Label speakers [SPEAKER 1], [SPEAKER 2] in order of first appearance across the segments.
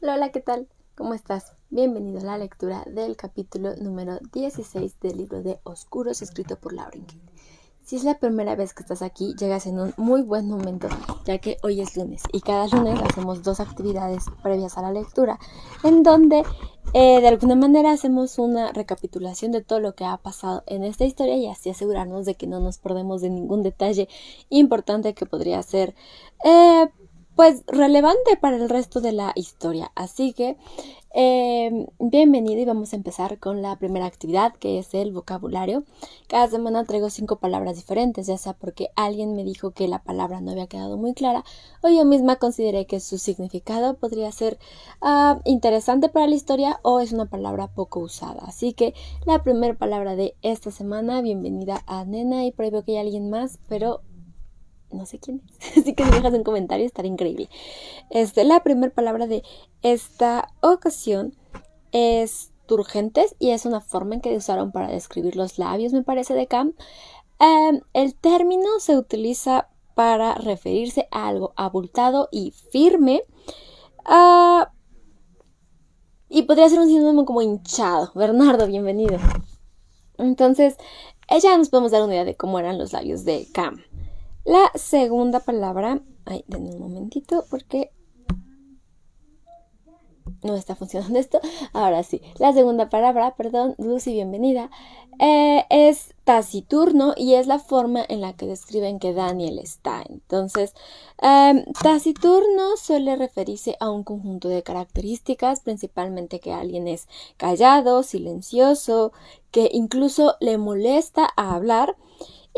[SPEAKER 1] Hola, hola, ¿qué tal? ¿Cómo estás? Bienvenido a la lectura del capítulo número 16 del libro de Oscuros, escrito por Lauren King. Si es la primera vez que estás aquí, llegas en un muy buen momento, ya que hoy es lunes y cada lunes hacemos 2 actividades previas a la lectura, en donde de alguna manera hacemos una recapitulación de todo lo que ha pasado en esta historia y así asegurarnos de que no nos perdemos de ningún detalle importante que podría ser pues relevante para el resto de la historia. Así que bienvenido y vamos a empezar con la primera actividad, que es el vocabulario. Cada semana traigo 5 palabras diferentes, ya sea porque alguien me dijo que la palabra no había quedado muy clara o yo misma consideré que su significado podría ser interesante para la historia o es una palabra poco usada. Así que la primera palabra de esta semana, bienvenida a Nena, y por ahí veo que hay alguien más, pero no sé quién es. Así que si dejas un comentario estaría increíble. La primera palabra de esta ocasión es turgentes y es una forma en que usaron para describir los labios, me parece, de Cam. El término se utiliza para referirse a algo abultado y firme, y podría ser un sinónimo como hinchado. Bernardo, bienvenido. Entonces, ya nos podemos dar una idea de cómo eran los labios de Cam. La segunda palabra, denme un momentito porque no está funcionando esto. Ahora sí, la segunda palabra, perdón, Lucy, bienvenida, es taciturno y es la forma en la que describen que Daniel está. Entonces, taciturno suele referirse a un conjunto de características, principalmente que alguien es callado, silencioso, que incluso le molesta a hablar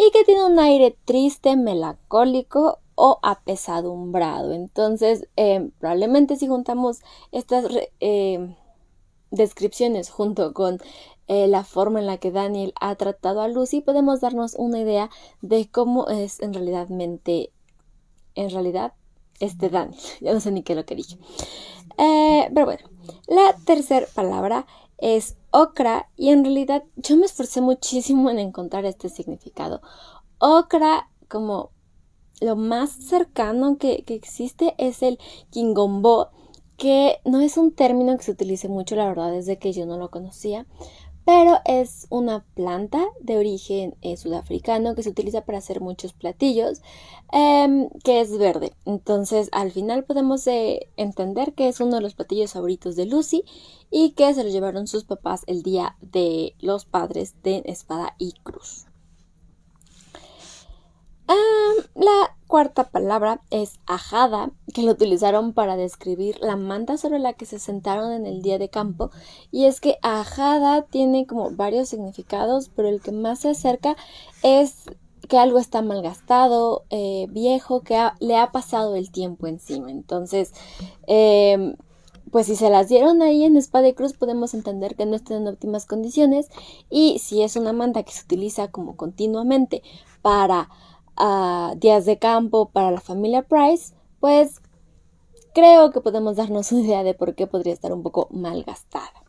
[SPEAKER 1] y que tiene un aire triste, melancólico o apesadumbrado. Entonces, probablemente si juntamos estas descripciones junto con la forma en la que Daniel ha tratado a Lucy, podemos darnos una idea de cómo es en realidad Daniel. Ya no sé ni qué es lo que dije. Pero bueno, la tercera palabra es ocra y en realidad yo me esforcé muchísimo en encontrar este significado. Ocra, como lo más cercano que existe, es el quingombo, que no es un término que se utilice mucho, la verdad es de que yo no lo conocía, pero es una planta de origen sudafricano que se utiliza para hacer muchos platillos, que es verde. Entonces al final podemos entender que es uno de los platillos favoritos de Lucy y que se lo llevaron sus papás el día de los padres de Espada y Cruz. La cuarta palabra es ajada, que lo utilizaron para describir la manta sobre la que se sentaron en el día de campo. Y es que ajada tiene como varios significados, pero el que más se acerca es que algo está malgastado, viejo, que le ha pasado el tiempo encima. Entonces, pues si se las dieron ahí en Espada y Cruz, podemos entender que no están en óptimas condiciones. Y si es una manta que se utiliza como continuamente para días de campo para la familia Price, pues creo que podemos darnos una idea de por qué podría estar un poco malgastada.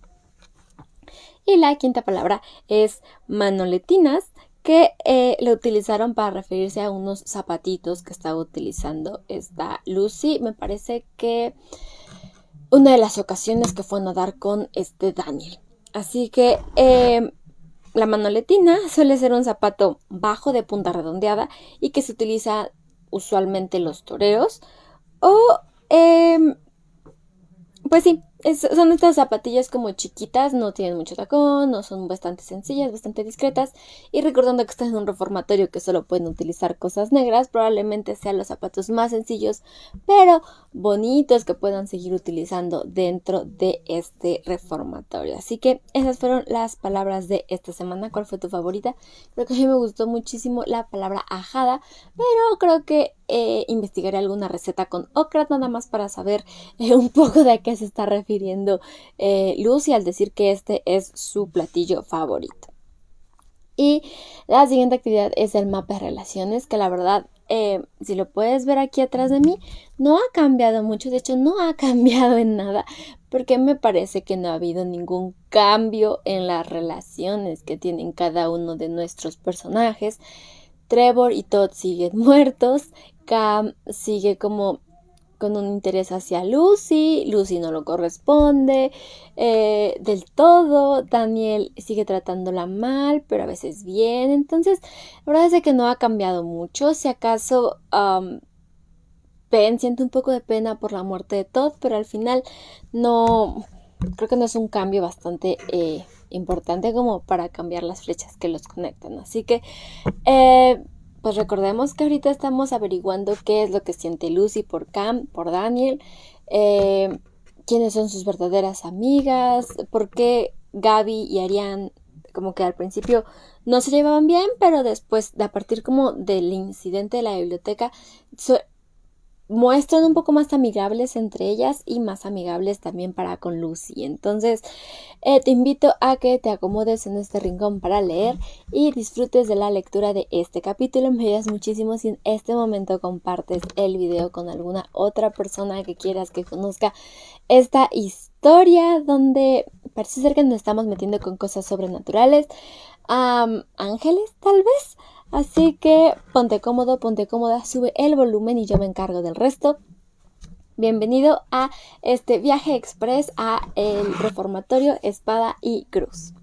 [SPEAKER 1] Y la quinta palabra es manoletinas, que lo utilizaron para referirse a unos zapatitos que estaba utilizando esta Lucy. Me parece que una de las ocasiones que fue a nadar con Daniel. Así que la manoletina suele ser un zapato bajo de punta redondeada y que se utiliza usualmente en los toreros. O, pues sí, son estas zapatillas como chiquitas, no tienen mucho tacón, no son bastante sencillas, bastante discretas. Y recordando que están en un reformatorio que solo pueden utilizar cosas negras, probablemente sean los zapatos más sencillos, pero bonitos, que puedan seguir utilizando dentro de este reformatorio. Así que esas fueron las palabras de esta semana. ¿Cuál fue tu favorita? Creo que a mí me gustó muchísimo la palabra ajada, pero creo que investigaré alguna receta con okra, nada más para saber un poco de a qué se está refiriendo Lucy al decir que este es su platillo favorito. Y la siguiente actividad es el mapa de relaciones, que la verdad, si lo puedes ver aquí atrás de mí, no ha cambiado mucho. De hecho, no ha cambiado en nada, porque me parece que no ha habido ningún cambio en las relaciones que tienen cada uno de nuestros personajes. Trevor y Todd siguen muertos. Cam sigue como con un interés hacia Lucy. Lucy no lo corresponde del todo. Daniel sigue tratándola mal, pero a veces bien. Entonces, la verdad es que no ha cambiado mucho. Si acaso Ben siente un poco de pena por la muerte de Todd, pero al final no, creo que no es un cambio bastante importante como para cambiar las flechas que los conectan. Así que pues recordemos que ahorita estamos averiguando qué es lo que siente Lucy por Cam, por Daniel, quiénes son sus verdaderas amigas, por qué Gaby y Ariane como que al principio no se llevaban bien, pero después, a partir como del incidente de la biblioteca, muestran un poco más amigables entre ellas y más amigables también para con Lucy. Entonces te invito a que te acomodes en este rincón para leer y disfrutes de la lectura de este capítulo. Me ayudas muchísimo si en este momento compartes el video con alguna otra persona que quieras que conozca esta historia, donde parece ser que nos estamos metiendo con cosas sobrenaturales, ángeles tal vez. Así que ponte cómodo, ponte cómoda, sube el volumen y yo me encargo del resto. Bienvenido a este viaje express a el Reformatorio Espada y Cruz.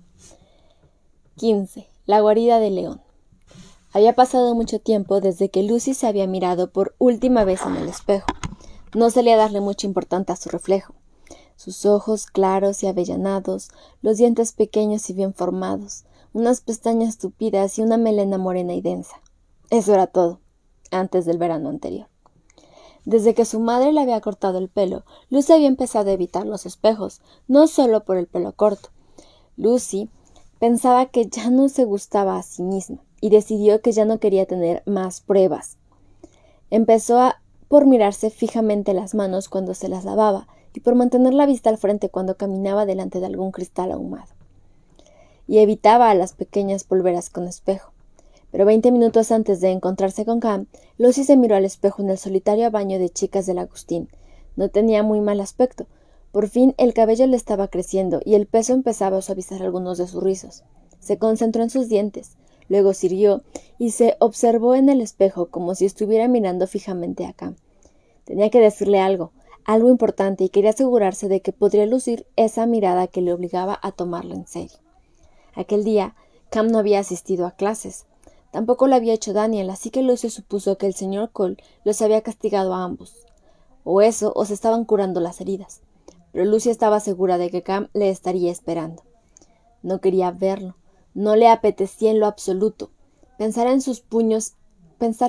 [SPEAKER 1] 15. La guarida del león. Había pasado mucho tiempo desde que Lucy se había mirado por última vez en el espejo. No solía darle mucha importancia a su reflejo. Sus ojos claros y avellanados, los dientes pequeños y bien formados, unas pestañas tupidas y una melena morena y densa. Eso era todo, antes del verano anterior. Desde que su madre le había cortado el pelo, Lucy había empezado a evitar los espejos, no solo por el pelo corto. Lucy pensaba que ya no se gustaba a sí misma y decidió que ya no quería tener más pruebas. Empezó por mirarse fijamente las manos cuando se las lavaba y por mantener la vista al frente cuando caminaba delante de algún cristal ahumado. Y evitaba a las pequeñas polveras con espejo. Pero 20 minutos antes de encontrarse con Cam, Lucy se miró al espejo en el solitario baño de chicas del Agustín. No tenía muy mal aspecto. Por fin el cabello le estaba creciendo y el peso empezaba a suavizar algunos de sus rizos. Se concentró en sus dientes, luego sirvió y se observó en el espejo como si estuviera mirando fijamente a Cam. Tenía que decirle algo importante, y quería asegurarse de que podría lucir esa mirada que le obligaba a tomarlo en serio. Aquel día, Cam no había asistido a clases. Tampoco lo había hecho Daniel, así que Lucy supuso que el señor Cole los había castigado a ambos. O eso, o se estaban curando las heridas. Pero Lucy estaba segura de que Cam le estaría esperando. No quería verlo. No le apetecía en lo absoluto. Pensar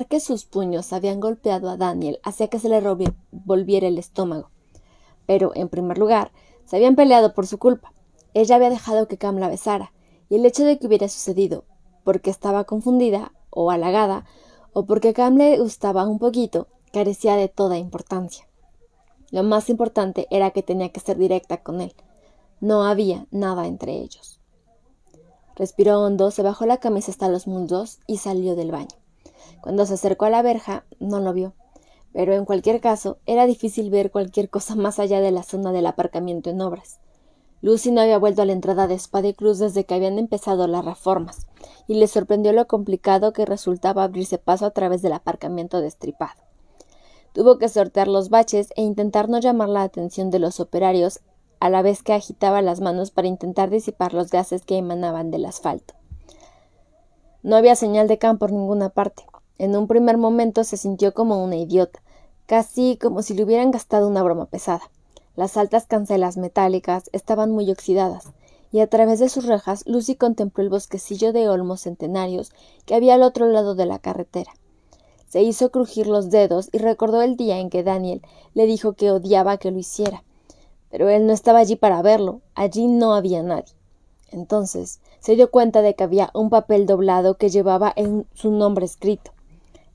[SPEAKER 1] que sus puños habían golpeado a Daniel hacía que se le revolviera el estómago. Pero, en primer lugar, se habían peleado por su culpa. Ella había dejado que Cam la besara, y el hecho de que hubiera sucedido porque estaba confundida o halagada, o porque Cam le gustaba un poquito, carecía de toda importancia. Lo más importante era que tenía que ser directa con él. No había nada entre ellos. Respiró hondo, se bajó la camisa hasta los muslos y salió del baño. Cuando se acercó a la verja, no lo vio, pero en cualquier caso, era difícil ver cualquier cosa más allá de la zona del aparcamiento en obras. Lucy no había vuelto a la entrada de Espada y Cruz desde que habían empezado las reformas, y le sorprendió lo complicado que resultaba abrirse paso a través del aparcamiento destripado. Tuvo que sortear los baches e intentar no llamar la atención de los operarios, a la vez que agitaba las manos para intentar disipar los gases que emanaban del asfalto. No había señal de Cam por ninguna parte. En un primer momento se sintió como una idiota, casi como si le hubieran gastado una broma pesada. Las altas cancelas metálicas estaban muy oxidadas, y a través de sus rejas Lucy contempló el bosquecillo de olmos centenarios que había al otro lado de la carretera. Se hizo crujir los dedos y recordó el día en que Daniel le dijo que odiaba que lo hiciera. Pero él no estaba allí para verlo, allí no había nadie. Entonces se dio cuenta de que había un papel doblado que llevaba su nombre escrito.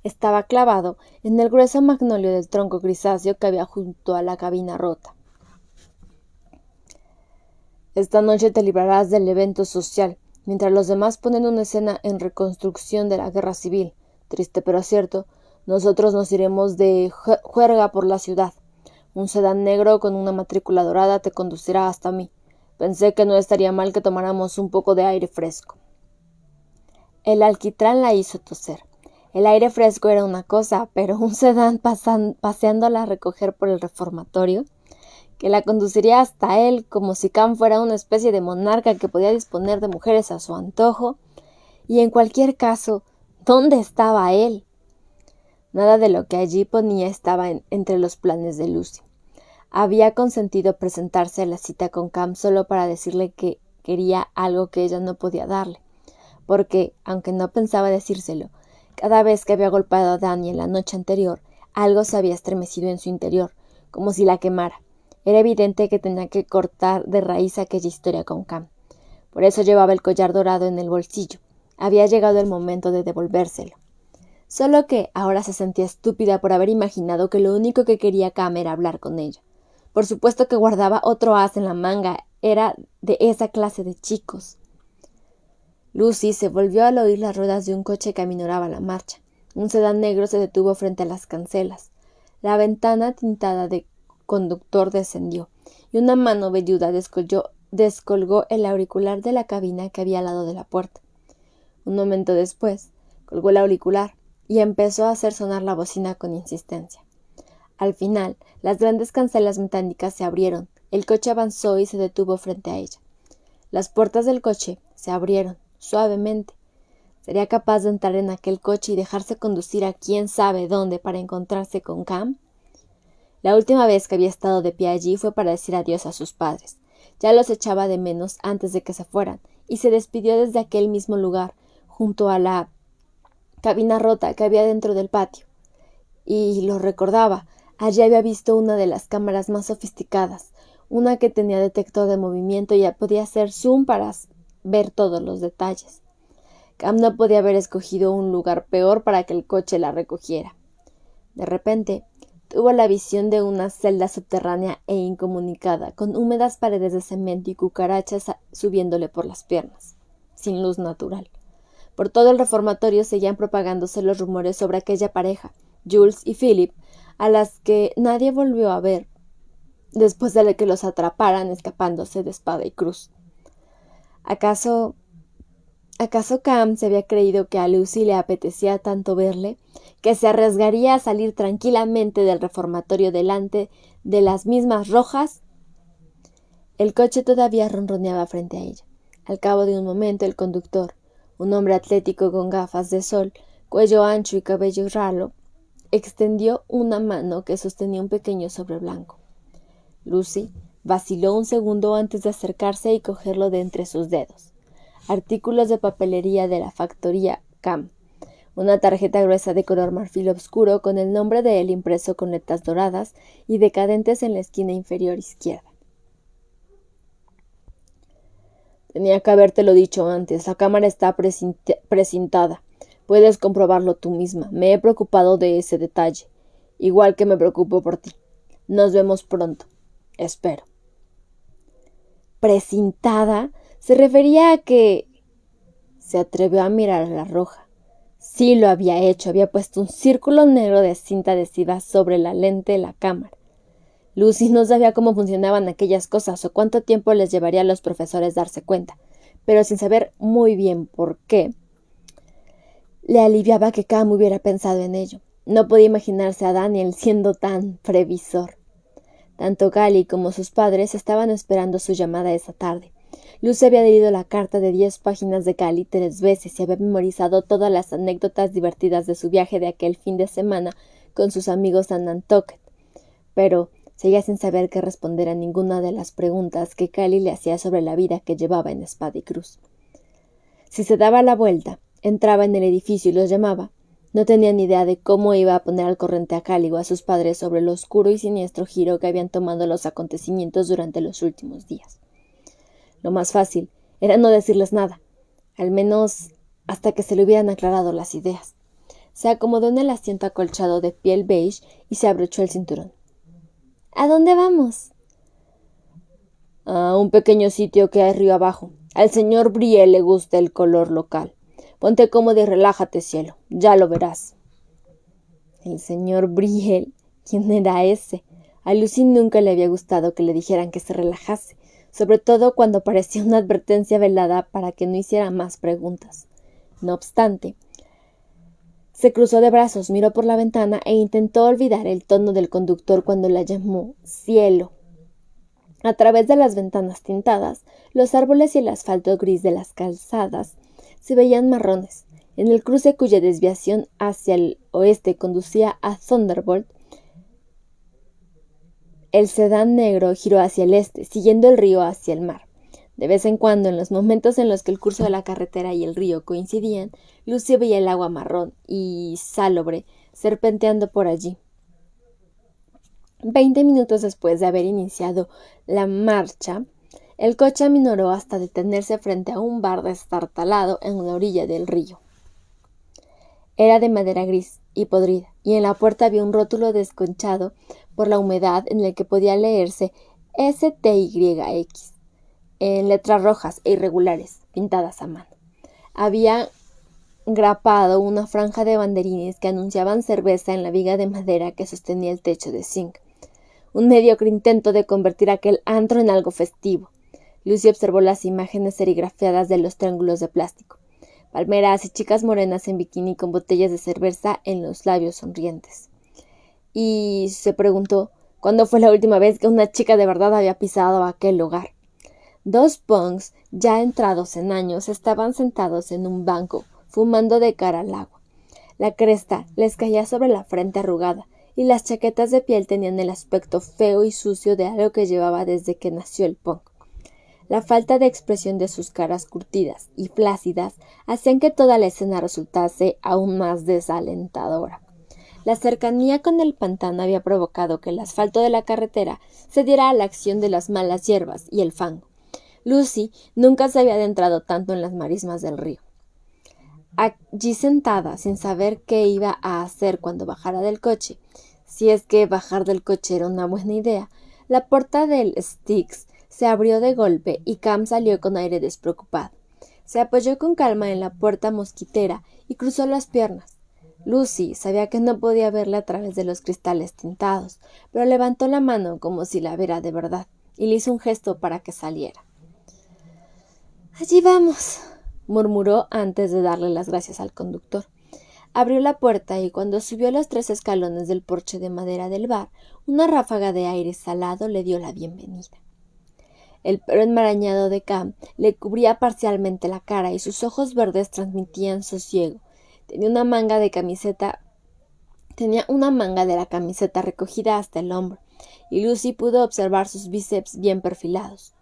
[SPEAKER 1] Estaba clavado en el grueso magnolio del tronco grisáceo que había junto a la cabina rota. Esta noche te librarás del evento social, mientras los demás ponen una escena en reconstrucción de la guerra civil. Triste pero cierto, nosotros nos iremos de juerga por la ciudad. Un sedán negro con una matrícula dorada te conducirá hasta mí. Pensé que no estaría mal que tomáramos un poco de aire fresco. El alquitrán la hizo toser. El aire fresco era una cosa, pero un sedán paseándola a recoger por el reformatorio, que la conduciría hasta él como si Cam fuera una especie de monarca que podía disponer de mujeres a su antojo, y en cualquier caso, ¿dónde estaba él? Nada de lo que allí ponía estaba entre los planes de Lucy. Había consentido presentarse a la cita con Cam solo para decirle que quería algo que ella no podía darle, porque, aunque no pensaba decírselo, cada vez que había golpeado a Dani en la noche anterior, algo se había estremecido en su interior, como si la quemara. Era evidente que tenía que cortar de raíz aquella historia con Cam. Por eso llevaba el collar dorado en el bolsillo. Había llegado el momento de devolvérselo. Solo que ahora se sentía estúpida por haber imaginado que lo único que quería Cam era hablar con ella. Por supuesto que guardaba otro as en la manga. Era de esa clase de chicos. Lucy se volvió al oír las ruedas de un coche que aminoraba la marcha. Un sedán negro se detuvo frente a las cancelas. La ventana tintada de conductor descendió, y una mano velluda descolgó el auricular de la cabina que había al lado de la puerta. Un momento después, colgó el auricular y empezó a hacer sonar la bocina con insistencia. Al final, las grandes cancelas metálicas se abrieron, el coche avanzó y se detuvo frente a ella. Las puertas del coche se abrieron, suavemente. ¿Sería capaz de entrar en aquel coche y dejarse conducir a quién sabe dónde para encontrarse con Cam? La última vez que había estado de pie allí fue para decir adiós a sus padres. Ya los echaba de menos antes de que se fueran, y se despidió desde aquel mismo lugar, junto a la cabina rota que había dentro del patio. Y lo recordaba. Allí había visto una de las cámaras más sofisticadas, una que tenía detector de movimiento y ya podía hacer zoom para ver todos los detalles. Cam no podía haber escogido un lugar peor para que el coche la recogiera. De repente, tuvo la visión de una celda subterránea e incomunicada, con húmedas paredes de cemento y cucarachas subiéndole por las piernas, sin luz natural. Por todo el reformatorio seguían propagándose los rumores sobre aquella pareja, Jules y Philip, a las que nadie volvió a ver, después de que los atraparan escapándose de espada y cruz. ¿Acaso Cam se había creído que a Lucy le apetecía tanto verle, que se arriesgaría a salir tranquilamente del reformatorio delante de las mismas rojas? El coche todavía ronroneaba frente a ella. Al cabo de un momento el conductor, un hombre atlético con gafas de sol, cuello ancho y cabello ralo, extendió una mano que sostenía un pequeño sobre blanco. Lucy vaciló un segundo antes de acercarse y cogerlo de entre sus dedos. Artículos de papelería de la factoría Cam. Una tarjeta gruesa de color marfil oscuro con el nombre de él impreso con letras doradas y decadentes en la esquina inferior izquierda. Tenía que habértelo dicho antes. La cámara está precintada. Puedes comprobarlo tú misma. Me he preocupado de ese detalle. Igual que me preocupo por ti. Nos vemos pronto. Espero. ¿Precintada? Se refería a que... Se atrevió a mirar a la roja. Sí lo había hecho. Había puesto un círculo negro de cinta adhesiva sobre la lente de la cámara. Lucy no sabía cómo funcionaban aquellas cosas o cuánto tiempo les llevaría a los profesores darse cuenta, pero sin saber muy bien por qué, le aliviaba que Cam hubiera pensado en ello. No podía imaginarse a Daniel siendo tan previsor. Tanto Gally como sus padres estaban esperando su llamada esa tarde. Lucy había leído la carta de 10 páginas de Gally 3 veces y había memorizado todas las anécdotas divertidas de su viaje de aquel fin de semana con sus amigos a Nantucket. Pero seguía sin saber qué responder a ninguna de las preguntas que Gally le hacía sobre la vida que llevaba en Espada y Cruz. Si se daba la vuelta, entraba en el edificio y los llamaba, no tenía ni idea de cómo iba a poner al corriente a Gally o a sus padres sobre el oscuro y siniestro giro que habían tomado los acontecimientos durante los últimos días. Lo más fácil era no decirles nada, al menos hasta que se le hubieran aclarado las ideas. Se acomodó en el asiento acolchado de piel beige y se abrochó el cinturón. ¿A dónde vamos? A un pequeño sitio que hay río abajo. Al señor Briel le gusta el color local. Ponte cómodo y relájate, cielo. Ya lo verás. El señor Briel. ¿Quién era ese? A Lucy nunca le había gustado que le dijeran que se relajase, sobre todo cuando parecía una advertencia velada para que no hiciera más preguntas. No obstante, Se cruzó de brazos, miró por la ventana e intentó olvidar el tono del conductor cuando la llamó cielo. A través de las ventanas tintadas, los árboles y el asfalto gris de las calzadas se veían marrones. En el cruce cuya desviación hacia el oeste conducía a Thunderbolt, el sedán negro giró hacia el este, siguiendo el río hacia el mar. De vez en cuando, en los momentos en los que el curso de la carretera y el río coincidían, Lucy veía el agua marrón y salobre serpenteando por allí. 20 minutos después de haber iniciado la marcha, el coche aminoró hasta detenerse frente a un bar destartalado en la orilla del río. Era de madera gris y podrida, y en la puerta había un rótulo desconchado por la humedad en el que podía leerse STYX, en letras rojas e irregulares, pintadas a mano. Había grapado una franja de banderines que anunciaban cerveza en la viga de madera que sostenía el techo de zinc. Un mediocre intento de convertir aquel antro en algo festivo. Lucy observó las imágenes serigrafiadas de los triángulos de plástico, palmeras y chicas morenas en bikini con botellas de cerveza en los labios sonrientes. Y se preguntó cuándo fue la última vez que una chica de verdad había pisado aquel lugar. Dos punks, ya entrados en años, estaban sentados en un banco, fumando de cara al agua. La cresta les caía sobre la frente arrugada, y las chaquetas de piel tenían el aspecto feo y sucio de algo que llevaba desde que nació el punk. La falta de expresión de sus caras curtidas y flácidas hacían que toda la escena resultase aún más desalentadora. La cercanía con el pantano había provocado que el asfalto de la carretera se diera a la acción de las malas hierbas y el fango. Lucy nunca se había adentrado tanto en las marismas del río. Allí sentada, sin saber qué iba a hacer cuando bajara del coche, si es que bajar del coche era una buena idea, la puerta del Styx se abrió de golpe y Cam salió con aire despreocupado. Se apoyó con calma en la puerta mosquitera y cruzó las piernas. Lucy sabía que no podía verle a través de los cristales tintados, pero levantó la mano como si la viera de verdad y le hizo un gesto para que saliera. «Allí vamos», murmuró antes de darle las gracias al conductor. Abrió la puerta y cuando subió los 3 escalones del porche de madera del bar, una ráfaga de aire salado le dio la bienvenida. El pelo enmarañado de Cam le cubría parcialmente la cara y sus ojos verdes transmitían sosiego. Tenía una manga de la camiseta recogida hasta el hombro, y Lucy pudo observar sus bíceps bien perfilados.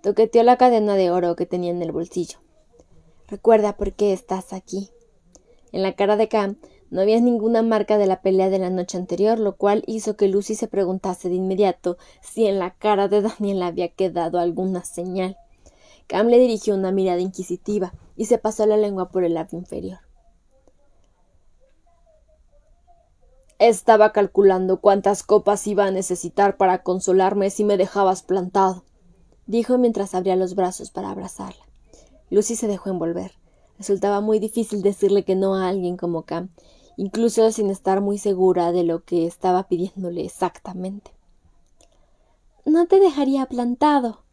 [SPEAKER 1] Toqueteó la cadena de oro que tenía en el bolsillo. «Recuerda por qué estás aquí». En la cara de Cam no había ninguna marca de la pelea de la noche anterior, lo cual hizo que Lucy se preguntase de inmediato si en la cara de Daniel había quedado alguna señal. Cam le dirigió una mirada inquisitiva y se pasó la lengua por el labio inferior. «Estaba calculando cuántas copas iba a necesitar para consolarme si me dejabas plantado», dijo mientras abría los brazos para abrazarla. Lucy se dejó envolver. Resultaba muy difícil decirle que no a alguien como Cam, incluso sin estar muy segura de lo que estaba pidiéndole exactamente. «No te dejaría plantado»,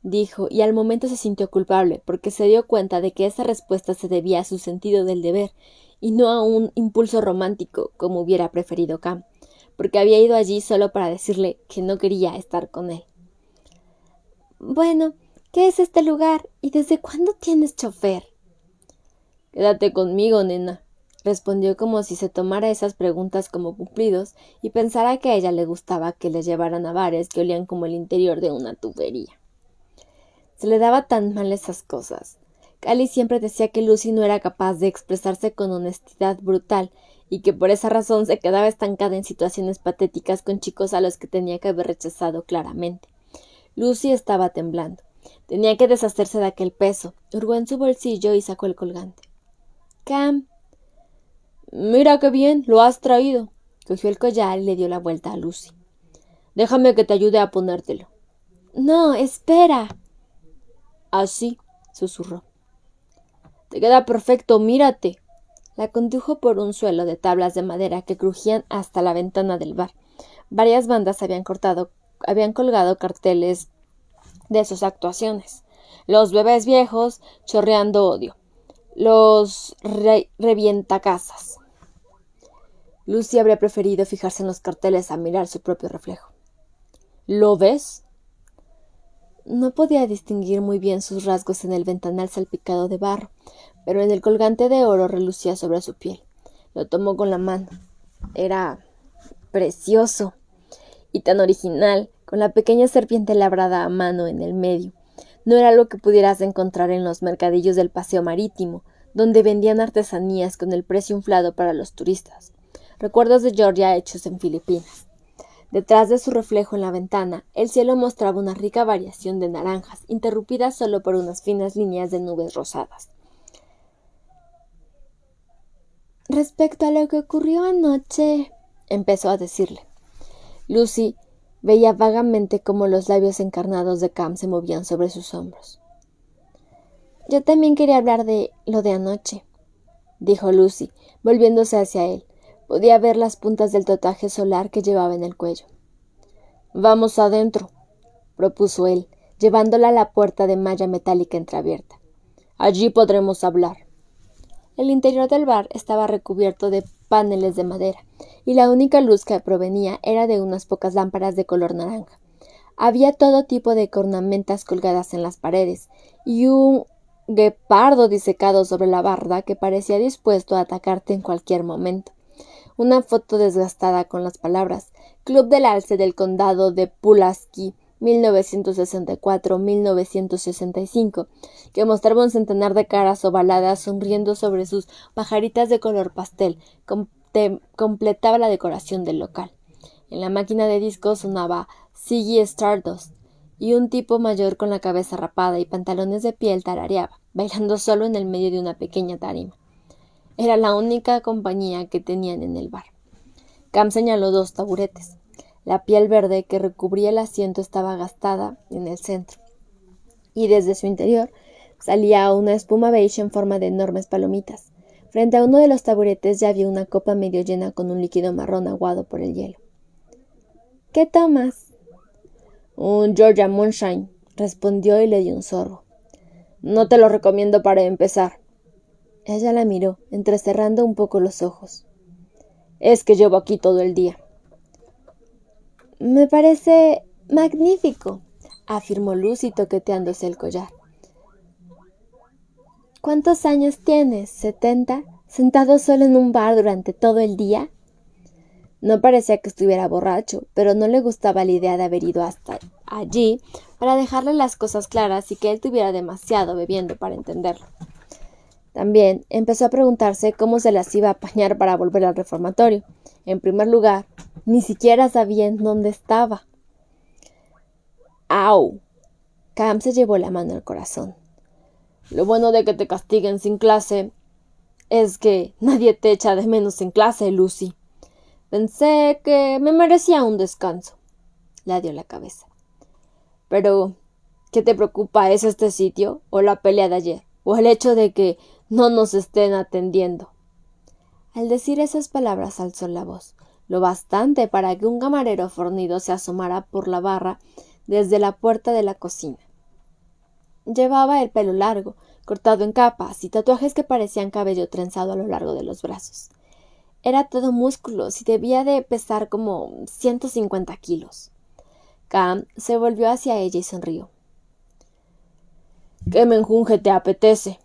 [SPEAKER 1] dijo, y al momento se sintió culpable, porque se dio cuenta de que esa respuesta se debía a su sentido del deber, y no a un impulso romántico, como hubiera preferido Cam, porque había ido allí solo para decirle que no quería estar con él. «Bueno, ¿qué es este lugar? ¿Y desde cuándo tienes chofer?» «Quédate conmigo, nena», respondió como si se tomara esas preguntas como cumplidos y pensara que a ella le gustaba que le llevaran a bares que olían como el interior de una tubería. Se le daba tan mal esas cosas. Callie siempre decía que Lucy no era capaz de expresarse con honestidad brutal y que por esa razón se quedaba estancada en situaciones patéticas con chicos a los que tenía que haber rechazado claramente. Lucy estaba temblando. Tenía que deshacerse de aquel peso. Hurgó en su bolsillo y sacó el colgante. «Cam». «Mira qué bien, lo has traído». Cogió el collar y le dio la vuelta a Lucy. «Déjame que te ayude a ponértelo». «No, espera». «Así», susurró. «Te queda perfecto, mírate». La condujo por un suelo de tablas de madera que crujían hasta la ventana del bar. Varias bandas habían colgado carteles de sus actuaciones. Los bebés viejos chorreando odio. los revientacasas. Lucy habría preferido fijarse en los carteles a mirar su propio reflejo. ¿Lo ves? No podía distinguir muy bien sus rasgos en el ventanal salpicado de barro, pero en el colgante de oro relucía sobre su piel. Lo tomó con la mano. Era precioso y tan original, con la pequeña serpiente labrada a mano en el medio. No era algo que pudieras encontrar en los mercadillos del paseo marítimo, donde vendían artesanías con el precio inflado para los turistas. Recuerdos de Georgia hechos en Filipinas. Detrás de su reflejo en la ventana, el cielo mostraba una rica variación de naranjas, interrumpidas solo por unas finas líneas de nubes rosadas. Respecto a lo que ocurrió anoche, empezó a decirle. Lucy veía vagamente cómo los labios encarnados de Cam se movían sobre sus hombros. Yo también quería hablar de lo de anoche, dijo Lucy, volviéndose hacia él. Podía ver las puntas del tatuaje solar que llevaba en el cuello. Vamos adentro, propuso él, llevándola a la puerta de malla metálica entreabierta. Allí podremos hablar. El interior del bar estaba recubierto de paneles de madera, y la única luz que provenía era de unas pocas lámparas de color naranja. Había todo tipo de cornamentas colgadas en las paredes, y un guepardo disecado sobre la barda que parecía dispuesto a atacarte en cualquier momento. Una foto desgastada con las palabras Club del Alce del Condado de Pulaski 1964-1965, que mostraba un centenar de caras ovaladas sonriendo sobre sus pajaritas de color pastel, completaba la decoración del local. En la máquina de discos sonaba Ziggy Stardust, y un tipo mayor con la cabeza rapada y pantalones de piel tarareaba, bailando solo en el medio de una pequeña tarima. Era la única compañía que tenían en el bar. Cam señaló 2 taburetes. La piel verde que recubría el asiento estaba gastada en el centro, y desde su interior salía una espuma beige en forma de enormes palomitas. Frente a uno de los taburetes ya había una copa medio llena con un líquido marrón aguado por el hielo. ¿Qué tomas? Un Georgia Moonshine, respondió y le dio un sorbo. No te lo recomiendo para empezar. Ella la miró, entrecerrando un poco los ojos. Es que llevo aquí todo el día. Me parece magnífico, afirmó Lucy toqueteándose el collar. ¿Cuántos años tienes? ¿70? ¿Sentado solo en un bar durante todo el día? No parecía que estuviera borracho, pero no le gustaba la idea de haber ido hasta allí para dejarle las cosas claras y que él tuviera demasiado bebiendo para entenderlo. También empezó a preguntarse cómo se las iba a apañar para volver al reformatorio. En primer lugar, ni siquiera sabía en dónde estaba. ¡Au! Cam se llevó la mano al corazón. Lo bueno de que te castiguen sin clase es que nadie te echa de menos en clase, Lucy. Pensé que me merecía un descanso. Le dio la cabeza. Pero, ¿qué te preocupa? ¿Es este sitio? ¿O la pelea de ayer? ¿O el hecho de que no nos estén atendiendo? Al decir esas palabras alzó la voz, lo bastante para que un camarero fornido se asomara por la barra desde la puerta de la cocina. Llevaba el pelo largo, cortado en capas, y tatuajes que parecían cabello trenzado a lo largo de los brazos. Era todo músculos y debía de pesar como 150 kilos. Cam se volvió hacia ella y sonrió. ¿Qué menjunje te apetece?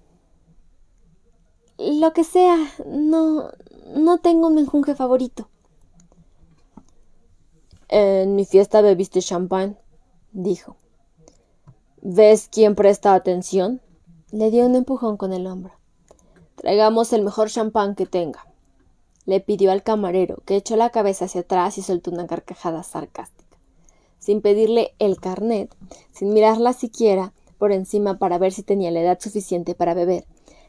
[SPEAKER 1] Lo que sea, no tengo un menjunje favorito. En mi fiesta bebiste champán, dijo. ¿Ves quién presta atención? Le dio un empujón con el hombro. Traigamos el mejor champán que tenga. Le pidió al camarero, que echó la cabeza hacia atrás y soltó una carcajada sarcástica. Sin pedirle el carnet, sin mirarla siquiera por encima para ver si tenía la edad suficiente para beber,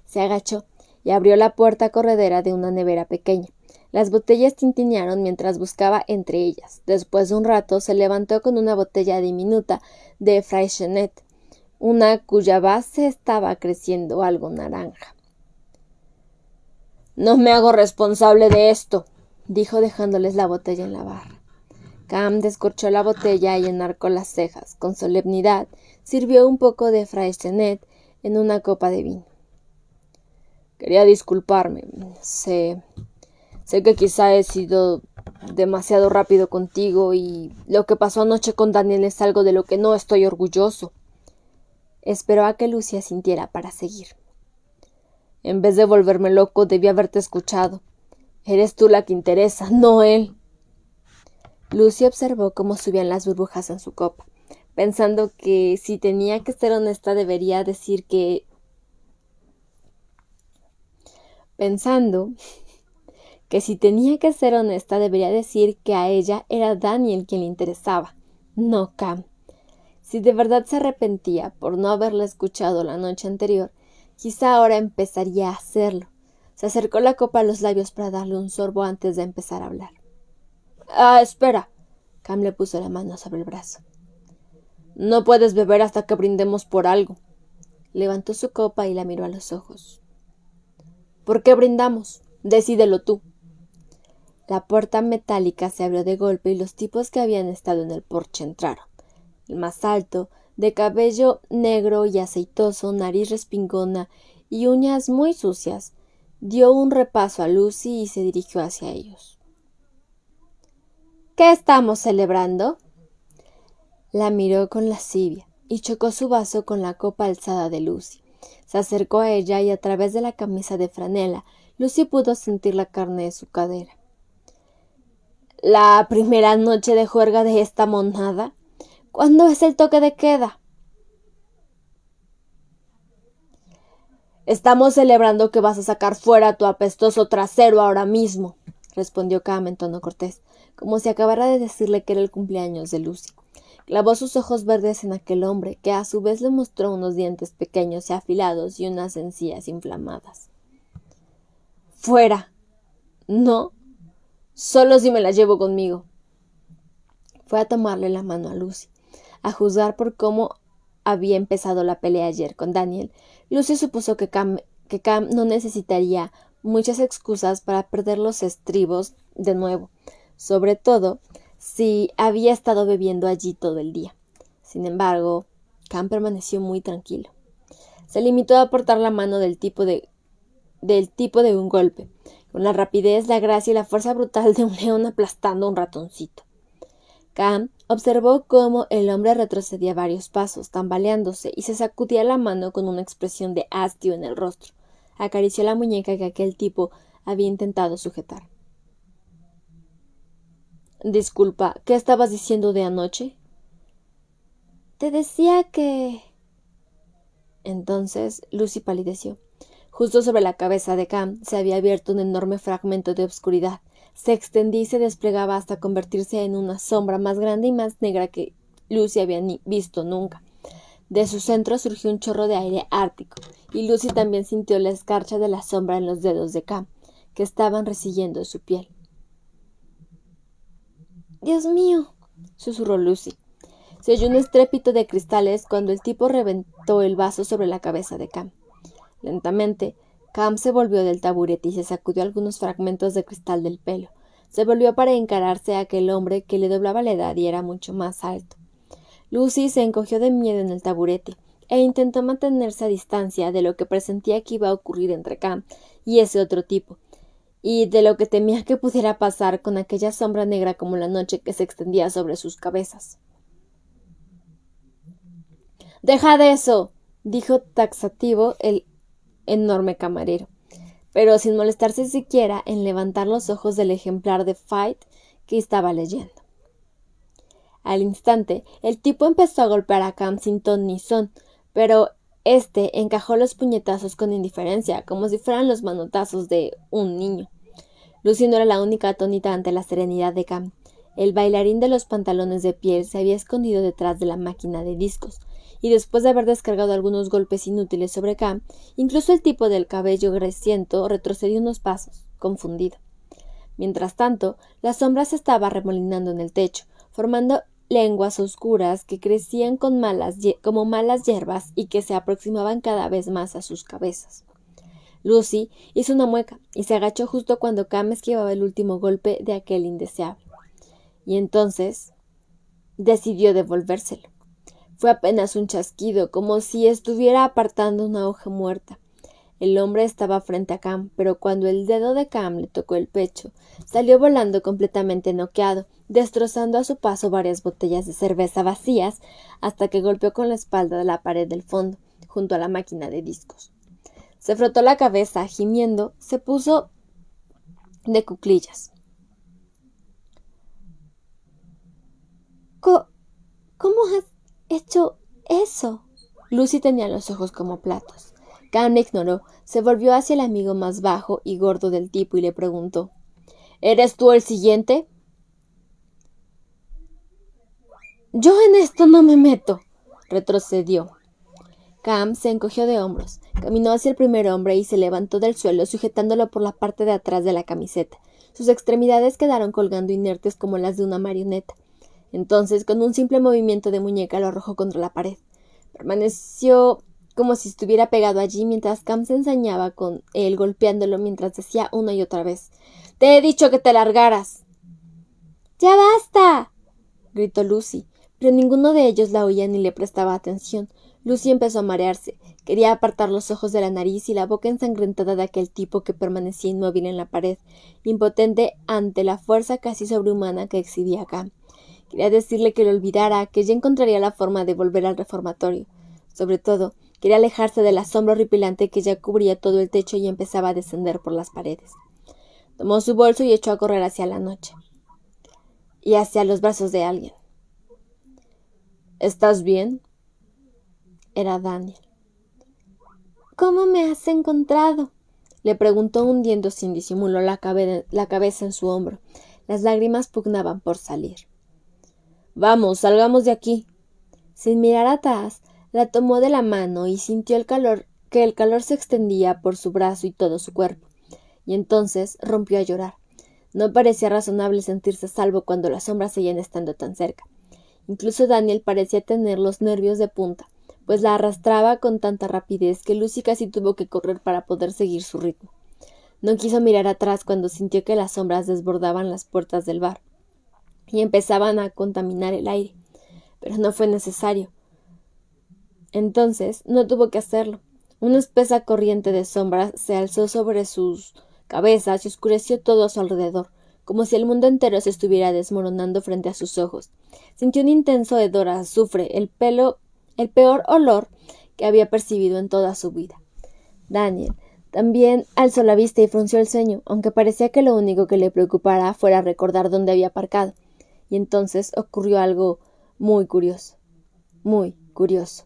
[SPEAKER 1] se agachó y abrió la puerta corredera de una nevera pequeña. Las botellas tintinearon mientras buscaba entre ellas. Después de un rato se levantó con una botella diminuta de Freixenet, una cuya base estaba creciendo algo naranja. No me hago responsable de esto, dijo dejándoles la botella en la barra. Cam descorchó la botella y enarcó las cejas. Con solemnidad sirvió un poco de Freixenet en una copa de vino. Quería disculparme. Sé que quizá he sido demasiado rápido contigo y lo que pasó anoche con Daniel es algo de lo que no estoy orgulloso. Esperó a que Lucy asintiera para seguir. En vez de volverme loco, debí haberte escuchado. Eres tú la que interesa, no él. Lucy observó cómo subían las burbujas en su copa, pensando que si tenía que ser honesta debería decir que... a ella era Daniel quien le interesaba, no Cam. Si de verdad se arrepentía por no haberla escuchado la noche anterior, quizá ahora empezaría a hacerlo. Se acercó la copa a los labios para darle un sorbo antes de empezar a hablar. Espera. Cam le puso la mano sobre el brazo. No puedes beber hasta que brindemos por algo. Levantó su copa y la miró a los ojos. ¿Por qué brindamos? Decídelo tú. La puerta metálica se abrió de golpe y los tipos que habían estado en el porche entraron. El más alto, de cabello negro y aceitoso, nariz respingona y uñas muy sucias, dio un repaso a Lucy y se dirigió hacia ellos. ¿Qué estamos celebrando? La miró con lascivia y chocó su vaso con la copa alzada de Lucy. Se acercó a ella y a través de la camisa de franela, Lucy pudo sentir la carne de su cadera. ¿La primera noche de juerga de esta monada? ¿Cuándo es el toque de queda? Estamos celebrando que vas a sacar fuera tu apestoso trasero ahora mismo, respondió Cam en tono cortés, como si acabara de decirle que era el cumpleaños de Lucy. Clavó sus ojos verdes en aquel hombre, que a su vez le mostró unos dientes pequeños y afilados y unas encías inflamadas. ¡Fuera! No, solo si me la llevo conmigo. Fue a tomarle la mano a Lucy. A juzgar por cómo había empezado la pelea ayer con Daniel, Lucy supuso que Cam no necesitaría muchas excusas para perder los estribos de nuevo, sobre todo si había estado bebiendo allí todo el día. Sin embargo, Cam permaneció muy tranquilo. Se limitó a apartar la mano del tipo de un golpe, con la rapidez, la gracia y la fuerza brutal de un león aplastando a un ratoncito. Cam observó cómo el hombre retrocedía varios pasos, tambaleándose, y se sacudía la mano con una expresión de hastío en el rostro. Acarició la muñeca que aquel tipo había intentado sujetar. Disculpa, ¿qué estabas diciendo de anoche? Te decía que... Entonces Lucy palideció. Justo sobre la cabeza de Cam se había abierto un enorme fragmento de obscuridad. Se extendía y se desplegaba hasta convertirse en una sombra más grande y más negra que Lucy había visto nunca. De su centro surgió un chorro de aire ártico, y Lucy también sintió la escarcha de la sombra en los dedos de Cam, que estaban resiguiendo su piel. «Dios mío», susurró Lucy. Se oyó un estrépito de cristales cuando el tipo reventó el vaso sobre la cabeza de Cam. Lentamente, Cam se volvió del taburete y se sacudió algunos fragmentos de cristal del pelo. Se volvió para encararse a aquel hombre que le doblaba la edad y era mucho más alto. Lucy se encogió de miedo en el taburete e intentó mantenerse a distancia de lo que presentía que iba a ocurrir entre Cam y ese otro tipo, y de lo que temía que pudiera pasar con aquella sombra negra como la noche que se extendía sobre sus cabezas. «¡Deja de eso!», dijo taxativo el enorme camarero, pero sin molestarse siquiera en levantar los ojos del ejemplar de Fight que estaba leyendo. Al instante, el tipo empezó a golpear a Cam sin ton ni son, pero éste encajó los puñetazos con indiferencia, como si fueran los manotazos de un niño. Lucy no era la única atónita ante la serenidad de Cam. El bailarín de los pantalones de piel se había escondido detrás de la máquina de discos, y después de haber descargado algunos golpes inútiles sobre Cam, incluso el tipo del cabello grasiento retrocedió unos pasos, confundido. Mientras tanto, la sombra se estaba remolinando en el techo, formando lenguas oscuras que crecían como malas hierbas y que se aproximaban cada vez más a sus cabezas. Lucy hizo una mueca y se agachó justo cuando Cam esquivaba el último golpe de aquel indeseable. Y entonces decidió devolvérselo. Fue apenas un chasquido, como si estuviera apartando una hoja muerta. El hombre estaba frente a Cam, pero cuando el dedo de Cam le tocó el pecho, salió volando completamente noqueado, destrozando a su paso varias botellas de cerveza vacías hasta que golpeó con la espalda de la pared del fondo, junto a la máquina de discos. Se frotó la cabeza, gimiendo, se puso de cuclillas. ¿Cómo has hecho eso? Lucy tenía los ojos como platos. Cam le ignoró, se volvió hacia el amigo más bajo y gordo del tipo y le preguntó: ¿Eres tú el siguiente? Yo en esto no me meto, retrocedió. Cam se encogió de hombros, caminó hacia el primer hombre y se levantó del suelo sujetándolo por la parte de atrás de la camiseta. Sus extremidades quedaron colgando inertes como las de una marioneta. Entonces, con un simple movimiento de muñeca, lo arrojó contra la pared. Permaneció como si estuviera pegado allí mientras Cam se ensañaba con él, golpeándolo mientras decía una y otra vez: «¡Te he dicho que te largaras!». «¡Ya basta!», gritó Lucy, pero ninguno de ellos la oía ni le prestaba atención. Lucy empezó a marearse. Quería apartar los ojos de la nariz y la boca ensangrentada de aquel tipo que permanecía inmóvil en la pared, impotente ante la fuerza casi sobrehumana que exhibía Cam. Quería decirle que lo olvidara, que ya encontraría la forma de volver al reformatorio. Sobre todo, quería alejarse del asombro horripilante que ya cubría todo el techo y empezaba a descender por las paredes. Tomó su bolso y echó a correr hacia la noche y hacia los brazos de alguien. «¿Estás bien?», era Daniel. «¿Cómo me has encontrado?», le preguntó hundiendo sin disimulo la cabeza en su hombro. Las lágrimas pugnaban por salir. «Vamos, salgamos de aquí». Sin mirar atrás, la tomó de la mano y sintió que el calor se extendía por su brazo y todo su cuerpo. Y entonces rompió a llorar. No parecía razonable sentirse a salvo cuando las sombras seguían estando tan cerca. Incluso Daniel parecía tener los nervios de punta, pues la arrastraba con tanta rapidez que Lucy casi tuvo que correr para poder seguir su ritmo. No quiso mirar atrás cuando sintió que las sombras desbordaban las puertas del bar y empezaban a contaminar el aire, pero no fue necesario. Entonces no tuvo que hacerlo. Una espesa corriente de sombras se alzó sobre sus cabezas y oscureció todo a su alrededor, como si el mundo entero se estuviera desmoronando frente a sus ojos. Sintió un intenso hedor a azufre, el peor olor que había percibido en toda su vida. Daniel también alzó la vista y frunció el ceño, aunque parecía que lo único que le preocupara fuera recordar dónde había aparcado. Y entonces ocurrió algo muy curioso. Muy curioso.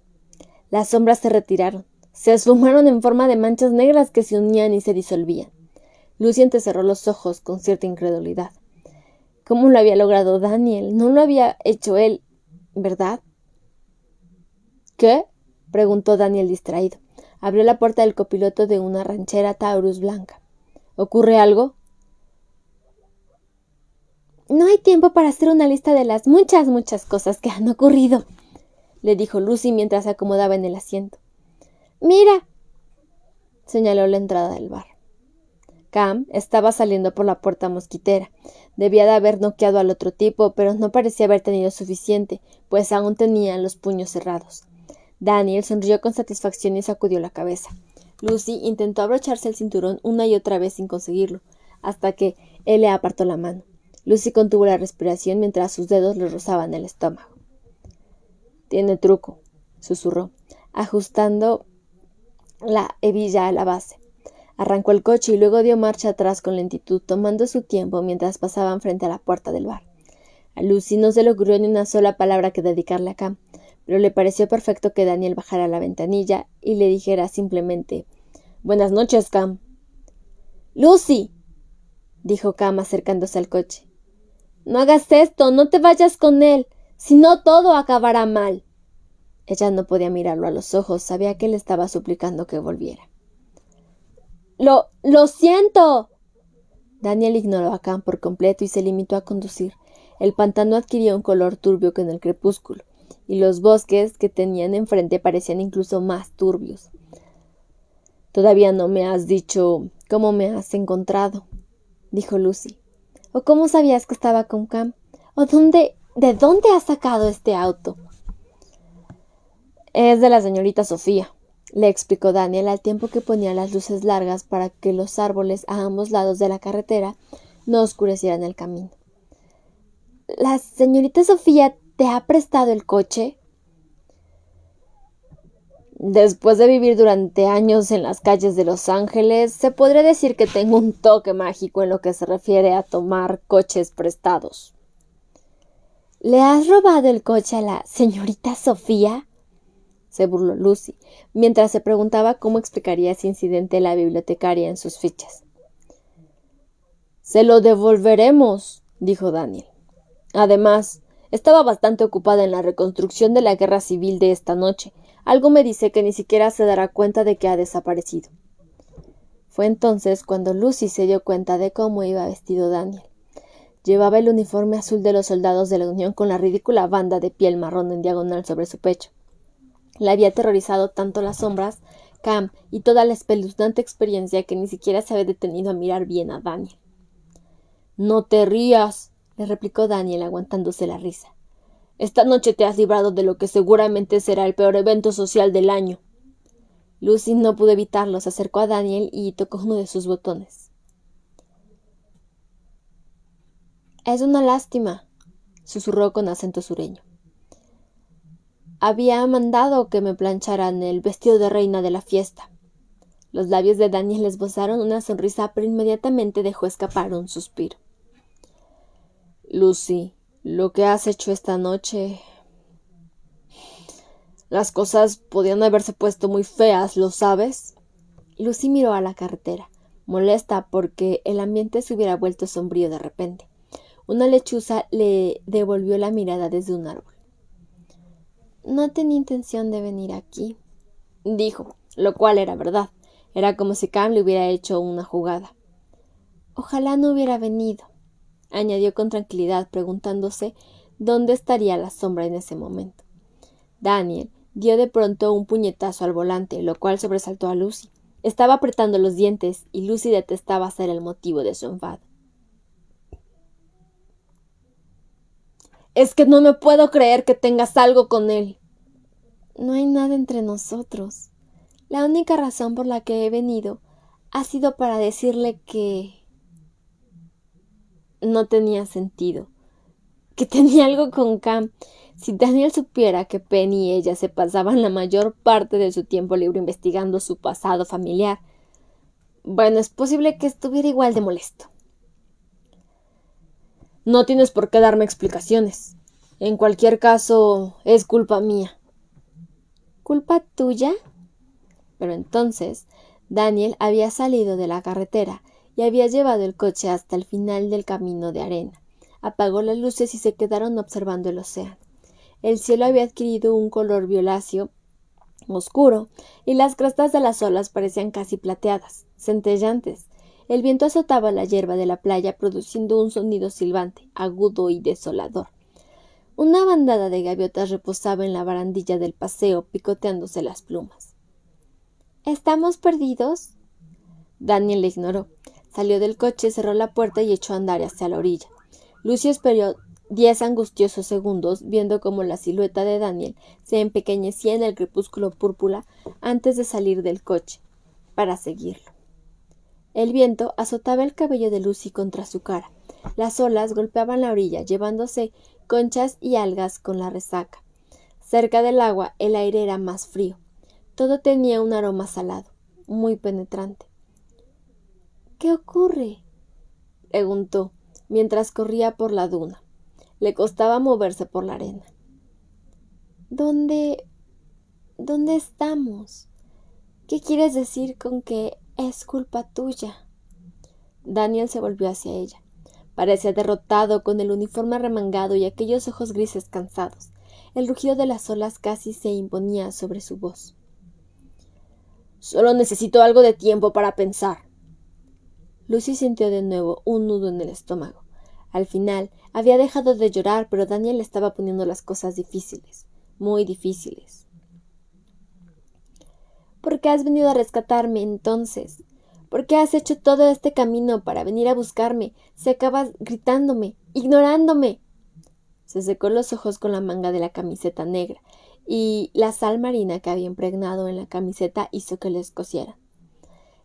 [SPEAKER 1] Las sombras se retiraron. Se esfumaron en forma de manchas negras que se unían y se disolvían. Lucy entrecerró los ojos con cierta incredulidad. ¿Cómo lo había logrado Daniel? No lo había hecho él, ¿verdad? ¿Qué?, preguntó Daniel distraído. Abrió la puerta del copiloto de una ranchera Taurus blanca. ¿Ocurre algo? No hay tiempo para hacer una lista de las muchas cosas que han ocurrido, le dijo Lucy mientras se acomodaba en el asiento. Mira, señaló la entrada del bar. Cam estaba saliendo por la puerta mosquitera. Debía de haber noqueado al otro tipo, pero no parecía haber tenido suficiente, pues aún tenía los puños cerrados. Daniel sonrió con satisfacción y sacudió la cabeza. Lucy intentó abrocharse el cinturón una y otra vez sin conseguirlo, hasta que él le apartó la mano. Lucy contuvo la respiración mientras sus dedos le rozaban el estómago. «Tiene truco», susurró, ajustando la hebilla a la base. Arrancó el coche y luego dio marcha atrás con lentitud, tomando su tiempo mientras pasaban frente a la puerta del bar. A Lucy no se le ocurrió ni una sola palabra que dedicarle a Cam, pero le pareció perfecto que Daniel bajara la ventanilla y le dijera simplemente: «Buenas noches, Cam». «¡Lucy!», dijo Cam acercándose al coche. «No hagas esto, no te vayas con él, si no todo acabará mal». Ella no podía mirarlo a los ojos, sabía que él estaba suplicando que volviera. «¡Lo siento!». Daniel ignoró a Cam por completo y se limitó a conducir. El pantano adquirió un color turbio con el crepúsculo, y los bosques que tenían enfrente parecían incluso más turbios. «Todavía no me has dicho cómo me has encontrado», dijo Lucy. «¿O cómo sabías que estaba con Cam? ¿O de dónde has sacado este auto?» «Es de la señorita Sofía», le explicó Daniel al tiempo que ponía las luces largas para que los árboles a ambos lados de la carretera no oscurecieran el camino. ¿La señorita Sofía te ha prestado el coche? Después de vivir durante años en las calles de Los Ángeles, se podría decir que tengo un toque mágico en lo que se refiere a tomar coches prestados. ¿Le has robado el coche a la señorita Sofía?, se burló Lucy, mientras se preguntaba cómo explicaría ese incidente la bibliotecaria en sus fichas. «Se lo devolveremos», dijo Daniel. «Además, estaba bastante ocupada en la reconstrucción de la guerra civil de esta noche. Algo me dice que ni siquiera se dará cuenta de que ha desaparecido». Fue entonces cuando Lucy se dio cuenta de cómo iba vestido Daniel. Llevaba el uniforme azul de los soldados de la Unión con la ridícula banda de piel marrón en diagonal sobre su pecho. La había aterrorizado tanto las sombras, Cam y toda la espeluznante experiencia que ni siquiera se había detenido a mirar bien a Daniel. «No te rías», le replicó Daniel aguantándose la risa. «Esta noche te has librado de lo que seguramente será el peor evento social del año». Lucy no pudo evitarlo, se acercó a Daniel y tocó uno de sus botones. «Es una lástima», susurró con acento sureño. «Había mandado que me plancharan el vestido de reina de la fiesta». Los labios de Daniel esbozaron una sonrisa, pero inmediatamente dejó escapar un suspiro. «Lucy, lo que has hecho esta noche... Las cosas podían haberse puesto muy feas, ¿lo sabes?» Lucy miró a la carretera, molesta porque el ambiente se hubiera vuelto sombrío de repente. Una lechuza le devolvió la mirada desde un árbol. «No tenía intención de venir aquí», dijo, lo cual era verdad. Era como si Cam le hubiera hecho una jugada. «Ojalá no hubiera venido», añadió con tranquilidad, preguntándose dónde estaría la sombra en ese momento. Daniel dio de pronto un puñetazo al volante, lo cual sobresaltó a Lucy. Estaba apretando los dientes y Lucy detestaba ser el motivo de su enfado. «Es que no me puedo creer que tengas algo con él». «No hay nada entre nosotros. La única razón por la que he venido ha sido para decirle que...» No tenía sentido. Que tenía algo con Cam. Si Daniel supiera que Penny y ella se pasaban la mayor parte de su tiempo libre investigando su pasado familiar, bueno, es posible que estuviera igual de molesto. «No tienes por qué darme explicaciones. En cualquier caso, es culpa mía». «¿Culpa tuya?» Pero entonces Daniel había salido de la carretera y había llevado el coche hasta el final del camino de arena. Apagó las luces y se quedaron observando el océano. El cielo había adquirido un color violáceo oscuro y las crestas de las olas parecían casi plateadas, centellantes. El viento azotaba la hierba de la playa produciendo un sonido silbante, agudo y desolador. Una bandada de gaviotas reposaba en la barandilla del paseo, picoteándose las plumas. «¿Estamos perdidos?» Daniel le ignoró. Salió del coche, cerró la puerta y echó a andar hacia la orilla. Lucy esperó 10 angustiosos segundos, viendo cómo la silueta de Daniel se empequeñecía en el crepúsculo púrpura antes de salir del coche, para seguirlo. El viento azotaba el cabello de Lucy contra su cara. Las olas golpeaban la orilla, llevándose conchas y algas con la resaca. Cerca del agua el aire era más frío. Todo tenía un aroma salado, muy penetrante. «¿Qué ocurre?», preguntó, mientras corría por la duna. Le costaba moverse por la arena. ¿Dónde estamos? ¿Qué quieres decir con que es culpa tuya?» Daniel se volvió hacia ella. Parecía derrotado, con el uniforme remangado y aquellos ojos grises cansados. El rugido de las olas casi se imponía sobre su voz. «Solo necesito algo de tiempo para pensar». Lucy sintió de nuevo un nudo en el estómago. Al final había dejado de llorar, pero Daniel le estaba poniendo las cosas difíciles, muy difíciles. «¿Por qué has venido a rescatarme entonces? ¿Por qué has hecho todo este camino para venir a buscarme si acabas gritándome, ignorándome?» Se secó los ojos con la manga de la camiseta negra y la sal marina que había impregnado en la camiseta hizo que les cosieran.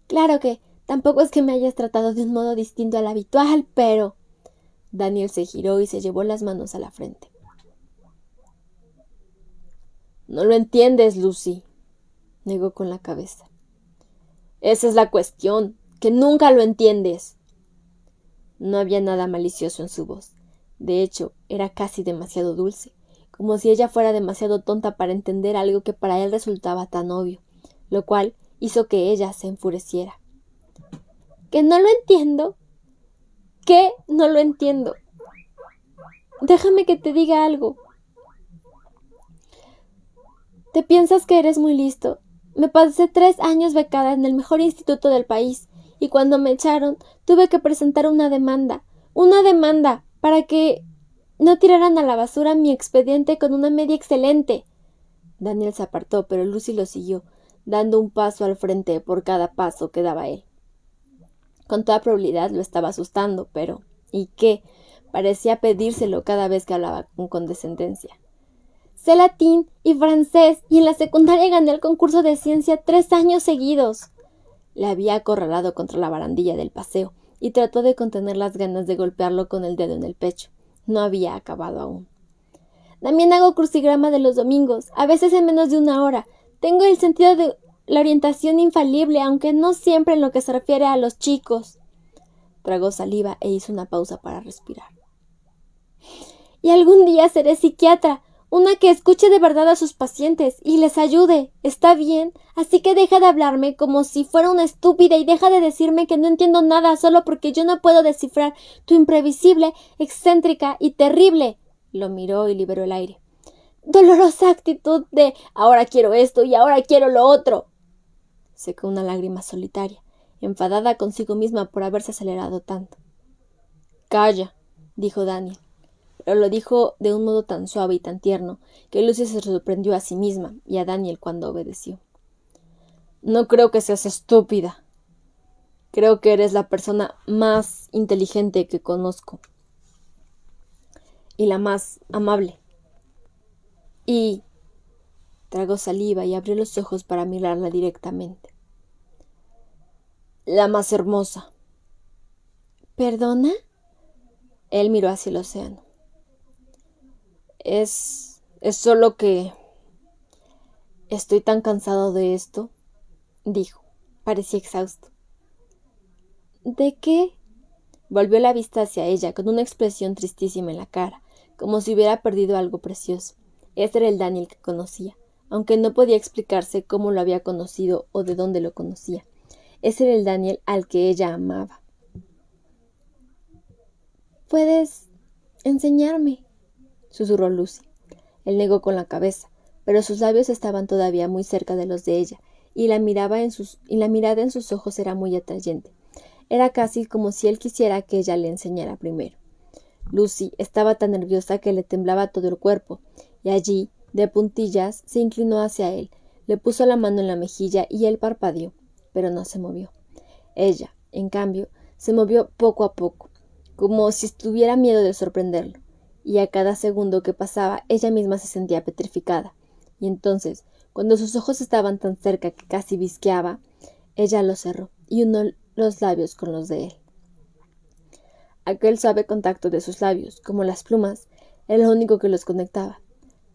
[SPEAKER 1] Claro que tampoco es que me hayas tratado de un modo distinto al habitual, pero... Daniel se giró y se llevó las manos a la frente. No lo entiendes, Lucy, negó con la cabeza. Esa es la cuestión, que nunca lo entiendes. No había nada malicioso en su voz. De hecho, era casi demasiado dulce, como si ella fuera demasiado tonta para entender algo que para él resultaba tan obvio, lo cual hizo que ella se enfureciera. ¿Que no lo entiendo? ¿Qué? No lo entiendo. Déjame que te diga algo. ¿Te piensas que eres muy listo? Me pasé 3 años becada en el mejor instituto del país, y cuando me echaron, tuve que presentar una demanda para que no tiraran a la basura mi expediente con una media excelente. Daniel se apartó, pero Lucy lo siguió, dando un paso al frente por cada paso que daba él. Con toda probabilidad lo estaba asustando, pero ¿y qué? Parecía pedírselo cada vez que hablaba con condescendencia. Sé latín y francés, y en la secundaria gané el concurso de ciencia 3 años seguidos. Le había acorralado contra la barandilla del paseo, y trató de contener las ganas de golpearlo con el dedo en el pecho. No había acabado aún. También hago crucigrama de los domingos, a veces en menos de 1 hora. Tengo el sentido de la orientación infalible, aunque no siempre en lo que se refiere a los chicos. Tragó saliva e hizo una pausa para respirar. Y algún día seré psiquiatra, una que escuche de verdad a sus pacientes y les ayude. ¿Está bien? Así que deja de hablarme como si fuera una estúpida y deja de decirme que no entiendo nada solo porque yo no puedo descifrar tu imprevisible, excéntrica y terrible. Lo miró y liberó el aire. Dolorosa actitud de ahora quiero esto y ahora quiero lo otro. Secó una lágrima solitaria, enfadada consigo misma por haberse acelerado tanto. Calla, dijo Daniel. Pero lo dijo de un modo tan suave y tan tierno que Lucy se sorprendió a sí misma y a Daniel cuando obedeció. No creo que seas estúpida. Creo que eres la persona más inteligente que conozco. Y la más amable. Y... Tragó saliva y abrió los ojos para mirarla directamente. La más hermosa. ¿Perdona? Él miró hacia el océano. Es solo que... Estoy tan cansado de esto, dijo. Parecía exhausto. ¿De qué? Volvió la vista hacia ella con una expresión tristísima en la cara, como si hubiera perdido algo precioso. Este era el Daniel que conocía, aunque no podía explicarse cómo lo había conocido o de dónde lo conocía. Ese era el Daniel al que ella amaba. ¿Puedes enseñarme?, susurró Lucy. Él negó con la cabeza, pero sus labios estaban todavía muy cerca de los de ella, y la mirada en sus ojos era muy atrayente. Era casi como si él quisiera que ella le enseñara primero. Lucy estaba tan nerviosa que le temblaba todo el cuerpo, y allí, de puntillas, se inclinó hacia él, le puso la mano en la mejilla y él parpadeó, pero no se movió. Ella, en cambio, se movió poco a poco, como si tuviera miedo de sorprenderlo, y a cada segundo que pasaba ella misma se sentía petrificada, y entonces, cuando sus ojos estaban tan cerca que casi visqueaba, ella los cerró y unió los labios con los de él. Aquel suave contacto de sus labios, como las plumas, era lo único que los conectaba,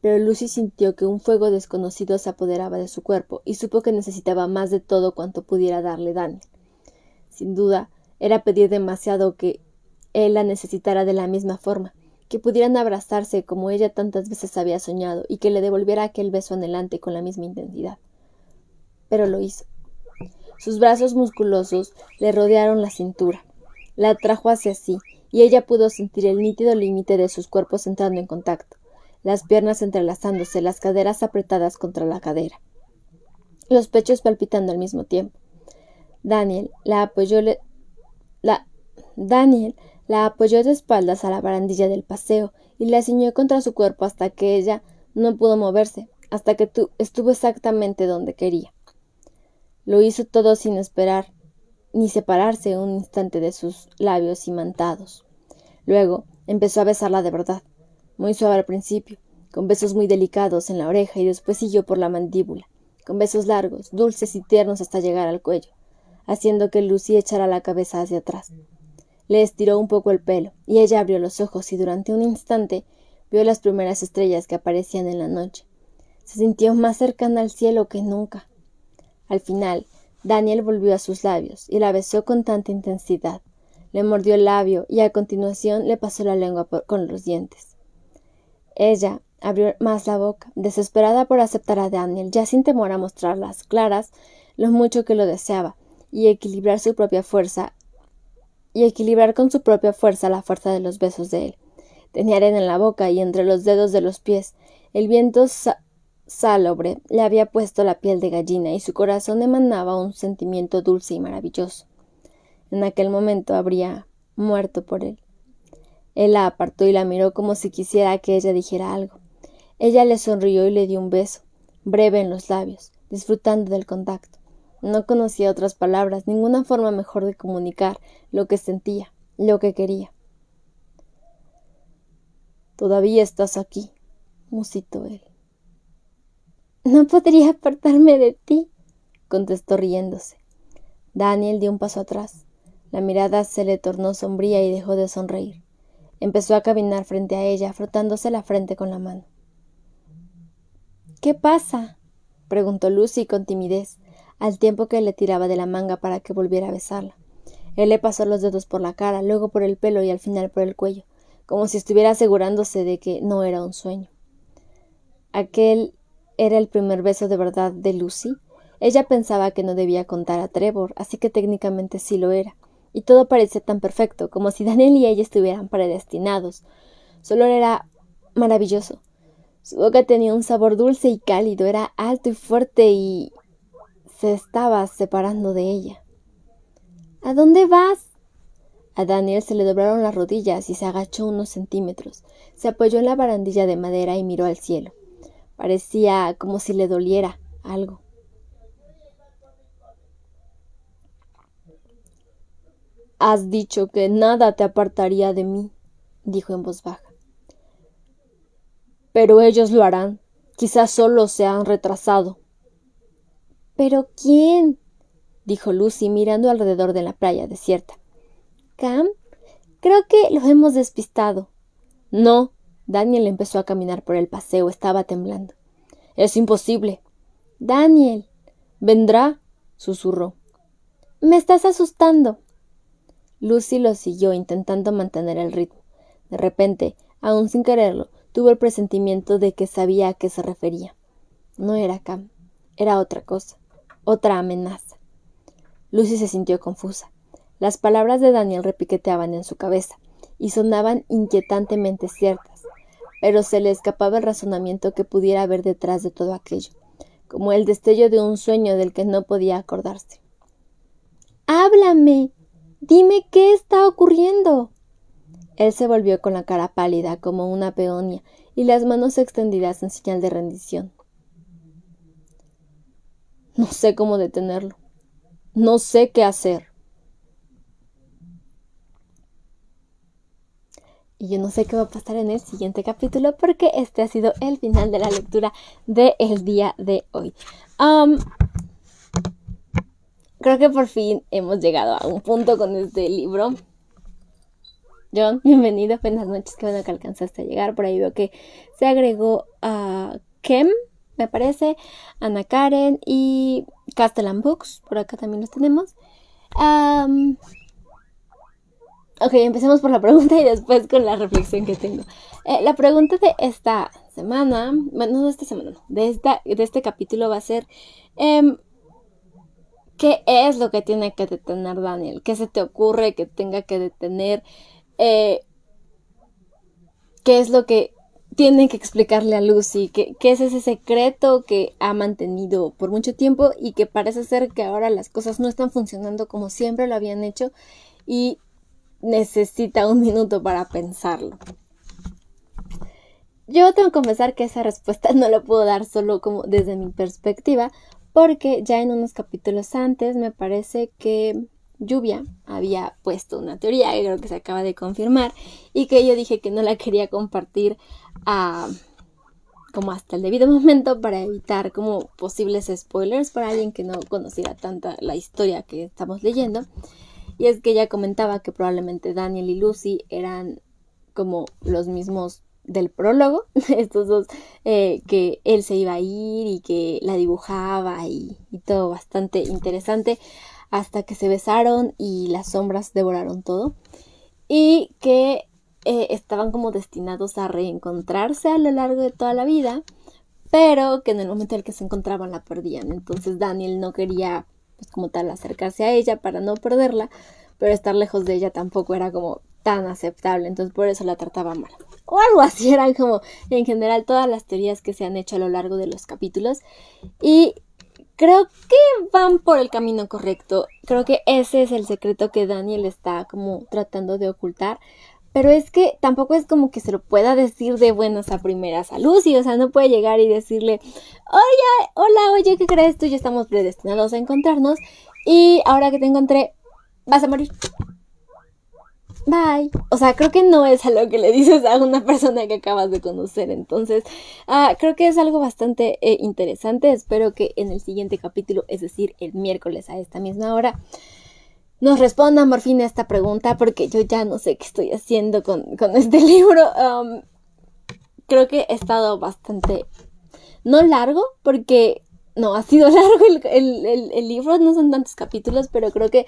[SPEAKER 1] pero Lucy sintió que un fuego desconocido se apoderaba de su cuerpo y supo que necesitaba más de todo cuanto pudiera darle Daniel. Sin duda, era pedir demasiado que él la necesitara de la misma forma, que pudieran abrazarse como ella tantas veces había soñado y que le devolviera aquel beso anhelante con la misma intensidad. Pero lo hizo. Sus brazos musculosos le rodearon la cintura, la atrajo hacia sí, y ella pudo sentir el nítido límite de sus cuerpos entrando en contacto, las piernas entrelazándose, las caderas apretadas contra la cadera, los pechos palpitando al mismo tiempo. Daniel la apoyó de espaldas a la barandilla del paseo y la ciñó contra su cuerpo hasta que ella no pudo moverse, hasta que estuvo exactamente donde quería. Lo hizo todo sin esperar ni separarse un instante de sus labios imantados. Luego empezó a besarla de verdad, muy suave al principio, con besos muy delicados en la oreja y después siguió por la mandíbula, con besos largos, dulces y tiernos hasta llegar al cuello, haciendo que Lucy echara la cabeza hacia atrás. Le estiró un poco el pelo, y ella abrió los ojos y durante un instante vio las primeras estrellas que aparecían en la noche. Se sintió más cercana al cielo que nunca. Al final, Daniel volvió a sus labios y la besó con tanta intensidad. Le mordió el labio y a continuación le pasó la lengua con los dientes. Ella abrió más la boca, desesperada por aceptar a Daniel, ya sin temor a mostrar las claras lo mucho que lo deseaba, y equilibrar con su propia fuerza la fuerza de los besos de él. Tenía arena en la boca y entre los dedos de los pies. El viento salobre le había puesto la piel de gallina y su corazón emanaba un sentimiento dulce y maravilloso. En aquel momento habría muerto por él. Él la apartó y la miró como si quisiera que ella dijera algo. Ella le sonrió y le dio un beso, breve en los labios, disfrutando del contacto. No conocía otras palabras, ninguna forma mejor de comunicar lo que sentía, lo que quería. «Todavía estás aquí», musitó él. «No podría apartarme de ti», contestó riéndose. Daniel dio un paso atrás. La mirada se le tornó sombría y dejó de sonreír. Empezó a caminar frente a ella, frotándose la frente con la mano. «¿Qué pasa?», preguntó Lucy con timidez, al tiempo que le tiraba de la manga para que volviera a besarla. Él le pasó los dedos por la cara, luego por el pelo y al final por el cuello, como si estuviera asegurándose de que no era un sueño. Aquel era el primer beso de verdad de Lucy. Ella pensaba que no debía contar a Trevor, así que técnicamente sí lo era, y todo parecía tan perfecto, como si Daniel y ella estuvieran predestinados. Solo era maravilloso. Su boca tenía un sabor dulce y cálido, era alto y fuerte y se estaba separando de ella. «¿A dónde vas?». A Daniel se le doblaron las rodillas y se agachó unos centímetros. Se apoyó en la barandilla de madera y miró al cielo. Parecía como si le doliera algo. «Has dicho que nada te apartaría de mí», dijo en voz baja. «Pero ellos lo harán. Quizás solo se han retrasado». «¿Pero quién?», dijo Lucy mirando alrededor de la playa desierta. «¿Cam? Creo que los hemos despistado». «No». Daniel empezó a caminar por el paseo. Estaba temblando. «Es imposible». «Daniel». «Vendrá», susurró. «Me estás asustando». Lucy lo siguió, intentando mantener el ritmo. De repente, aún sin quererlo, tuvo el presentimiento de que sabía a qué se refería. No era Cam, era otra cosa, otra amenaza. Lucy se sintió confusa. Las palabras de Daniel repiqueteaban en su cabeza y sonaban inquietantemente ciertas, pero se le escapaba el razonamiento que pudiera haber detrás de todo aquello, como el destello de un sueño del que no podía acordarse. «¡Háblame! Dime qué está ocurriendo». Él se volvió con la cara pálida como una peonia y las manos extendidas en señal de rendición. «No sé cómo detenerlo. No sé qué hacer». Y yo no sé qué va a pasar en el siguiente capítulo porque este ha sido el final de la lectura del día de hoy. Creo que por fin hemos llegado a un punto con este libro. John, bienvenido, buenas noches, qué bueno que alcanzaste a llegar. Por ahí veo que se agregó a Kem, me parece, Ana Karen y Castellan Books, por acá también los tenemos. Ok, empecemos por la pregunta y después con la reflexión que tengo. La pregunta de esta semana, bueno, no de esta semana, no, de este capítulo va a ser, ¿qué es lo que tiene que detener Daniel? ¿Qué se te ocurre que tenga que detener? ¿Qué es lo que tiene que explicarle a Lucy? ¿Qué es ese secreto que ha mantenido por mucho tiempo y que parece ser que ahora las cosas no están funcionando como siempre lo habían hecho y necesita un minuto para pensarlo? Yo tengo que confesar que esa respuesta no la puedo dar solo como desde mi perspectiva, porque ya en unos capítulos antes me parece que Lluvia había puesto una teoría que creo que se acaba de confirmar y que yo dije que no la quería compartir como hasta el debido momento para evitar como posibles spoilers para alguien que no conociera tanta la historia que estamos leyendo. Y es que ella comentaba que probablemente Daniel y Lucy eran como los mismos del prólogo, estos dos, que él se iba a ir y que la dibujaba y todo bastante interesante, hasta que se besaron y las sombras devoraron todo, y que estaban como destinados a reencontrarse a lo largo de toda la vida, pero que en el momento en el que se encontraban la perdían. Entonces Daniel no quería, pues, como tal, acercarse a ella para no perderla, pero estar lejos de ella tampoco era como tan aceptable, entonces por eso la trataba mal. O algo así, eran como en general todas las teorías que se han hecho a lo largo de los capítulos. Y creo que van por el camino correcto. Creo que ese es el secreto que Daniel está como tratando de ocultar. Pero es que tampoco es como que se lo pueda decir de buenas a primeras a Lucy. O sea, no puede llegar y decirle, oye, hola, oye, ¿qué crees? Tú y yo estamos predestinados a encontrarnos. Y ahora que te encontré, vas a morir. Bye. O sea, creo que no es a lo que le dices a una persona que acabas de conocer. Entonces, creo que es algo bastante interesante. Espero que en el siguiente capítulo, es decir, el miércoles a esta misma hora, nos respondan por fin a esta pregunta, porque yo ya no sé qué estoy haciendo con este libro. Creo que he estado bastante, no largo, porque no ha sido largo el libro, no son tantos capítulos, pero creo que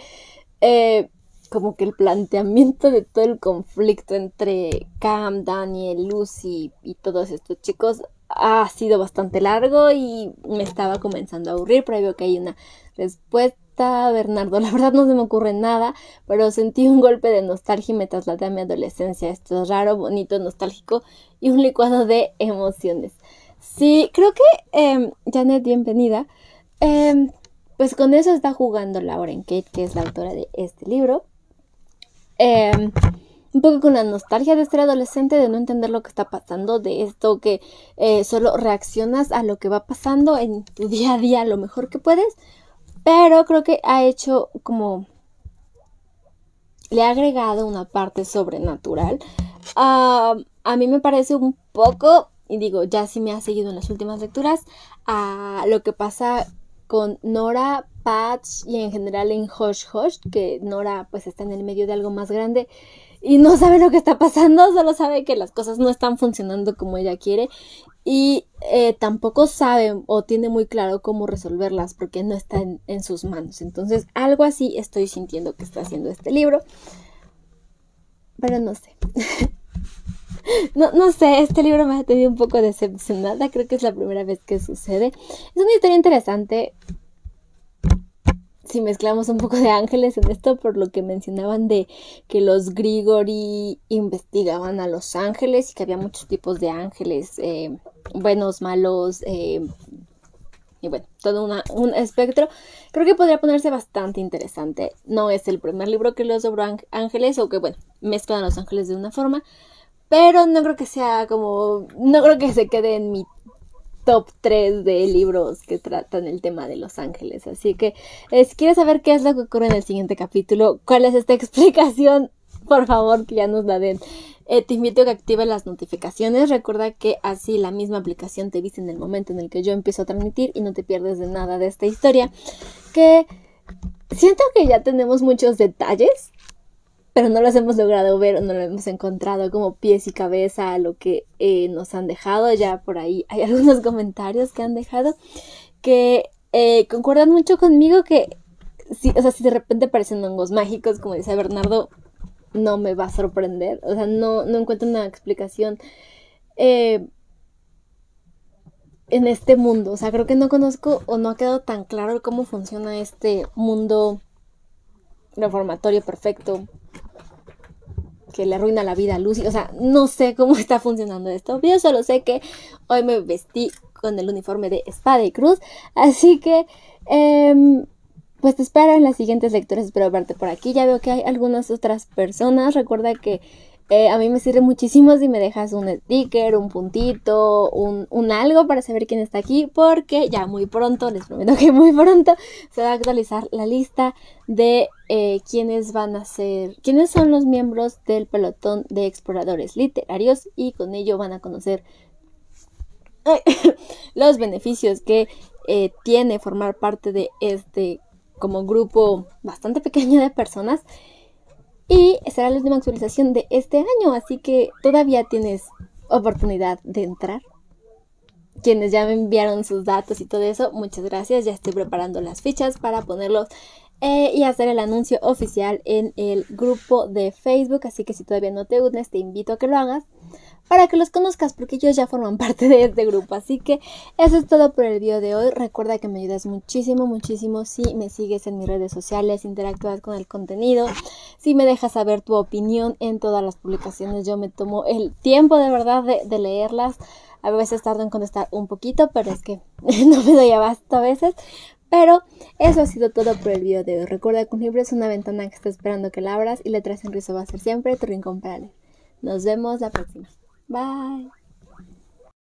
[SPEAKER 1] como que el planteamiento de todo el conflicto entre Cam, Daniel, Lucy y todos estos chicos ha sido bastante largo y me estaba comenzando a aburrir, pero veo que hay una respuesta, Bernardo. La verdad no se me ocurre nada, pero sentí un golpe de nostalgia y me trasladé a mi adolescencia. Esto es raro, bonito, nostálgico y un licuado de emociones. Sí, creo que Janet, bienvenida. Pues con eso está jugando Lauren Kate, que es la autora de este libro. Un poco con la nostalgia de ser adolescente, de no entender lo que está pasando, de esto que solo reaccionas a lo que va pasando en tu día a día lo mejor que puedes, pero creo que ha hecho como, le ha agregado una parte sobrenatural. A mí me parece un poco, y digo, ya sí me ha seguido en las últimas lecturas, a lo que pasa con Nora, Patch y en general en Hush Hush, que Nora pues está en el medio de algo más grande y no sabe lo que está pasando, solo sabe que las cosas no están funcionando como ella quiere y tampoco sabe o tiene muy claro cómo resolverlas porque no está en sus manos. Entonces algo así estoy sintiendo que está haciendo este libro, pero no sé. No sé, este libro me ha tenido un poco decepcionada, creo que es la primera vez que sucede. Es una historia interesante si mezclamos un poco de ángeles en esto, por lo que mencionaban de que los Grigori investigaban a los ángeles y que había muchos tipos de ángeles, buenos, malos, y bueno, todo un espectro. Creo que podría ponerse bastante interesante. No es el primer libro que leo sobre ángeles, o que bueno, mezclan a los ángeles de una forma, pero no creo que sea como, no creo que se quede en mi top 3 de libros que tratan el tema de los ángeles. Así que si quieres saber qué es lo que ocurre en el siguiente capítulo, cuál es esta explicación, por favor que ya nos la den. Te invito a que actives las notificaciones. Recuerda que así la misma aplicación te avisa en el momento en el que yo empiezo a transmitir y no te pierdes de nada de esta historia, que siento que ya tenemos muchos detalles, pero no los hemos logrado ver o no lo hemos encontrado como pies y cabeza a lo que nos han dejado. Ya por ahí hay algunos comentarios que han dejado que concuerdan mucho conmigo, que sí, o sea, si de repente parecen hongos mágicos, como dice Bernardo, no me va a sorprender. O sea, no encuentro una explicación en este mundo. O sea, creo que no conozco o no ha quedado tan claro cómo funciona este mundo reformatorio perfecto que le arruina la vida a Lucy. O sea, no sé cómo está funcionando esto. Yo solo sé que hoy me vestí con el uniforme de espada y cruz. Así que, pues te espero en las siguientes lecturas. Espero verte por aquí. Ya veo que hay algunas otras personas. Recuerda que a mí me sirve muchísimo si me dejas un sticker, un puntito, un algo para saber quién está aquí, porque ya muy pronto, les prometo que muy pronto, se va a actualizar la lista de quiénes son los miembros del pelotón de exploradores literarios, y con ello van a conocer los beneficios que tiene formar parte de este como grupo bastante pequeño de personas. Y será la última actualización de este año, así que todavía tienes oportunidad de entrar. Quienes ya me enviaron sus datos y todo eso, muchas gracias. Ya estoy preparando las fichas para ponerlos y hacer el anuncio oficial en el grupo de Facebook. Así que si todavía no te unes, te invito a que lo hagas para que los conozcas, porque ellos ya forman parte de este grupo. Así que eso es todo por el video de hoy. Recuerda que me ayudas muchísimo, muchísimo si me sigues en mis redes sociales, interactúas con el contenido, si me dejas saber tu opinión en todas las publicaciones. Yo me tomo el tiempo de verdad de leerlas. A veces tardo en contestar un poquito, pero es que no me doy abasto a veces. Pero eso ha sido todo por el video de hoy. Recuerda que un libro es una ventana que está esperando que la abras y Letras en Rizo va a ser siempre tu rincón para leer. Nos vemos la próxima. Bye.